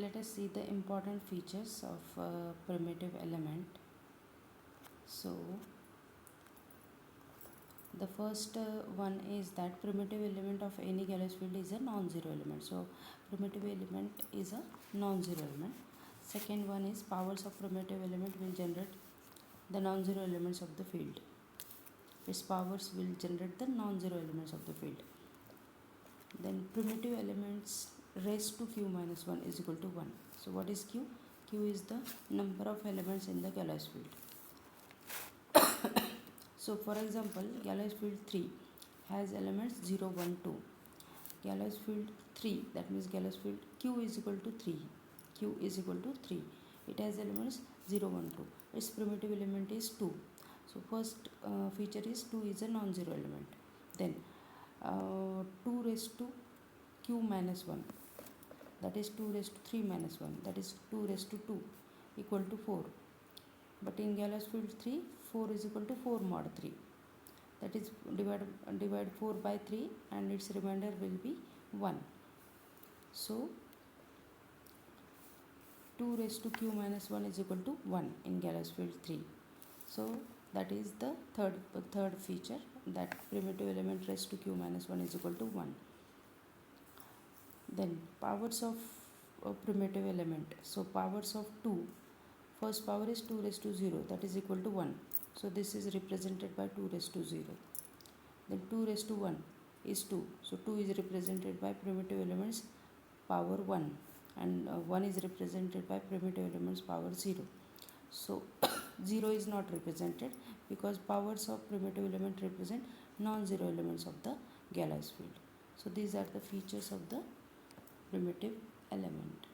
let us see the important features of primitive element. So the first one is that primitive element of any Galois field is a non-zero element. So primitive element is a non-zero element. Second one is powers of primitive element will generate the non-zero elements of the field. Its powers will generate the non-zero elements of the field. Then primitive elements raised to q minus 1 is equal to 1. So what is q? Q is the number of elements in the Galois field. So for example, Galois field 3 has elements 0, 1, 2. Galois field 3, that means Galois field q is equal to 3. Q is equal to 3. It has elements 0, 1, 2. Its primitive element is 2. So first feature is 2 is a non-zero element. Then 2 raised to q minus 1, that is 2 raised to 3 minus 1, that is 2 raised to 2 equal to 4. But in Galois field 3, 4 is equal to 4 mod 3, that is divide 4 by 3 and its remainder will be 1. So 2 raised to q minus 1 is equal to 1 in Galois field 3. So that is the third feature, that primitive element raised to q minus 1 is equal to 1. Then powers of a primitive element. So powers of 2, first power is 2 raised to 0, that is equal to 1. So this is represented by 2 raised to 0. Then 2 raised to 1 is 2. So 2 is represented by primitive elements power 1, and 1 is represented by primitive elements power 0. So 0 is not represented because powers of primitive element represent non-zero elements of the Galois field. So these are the features of the primitive element.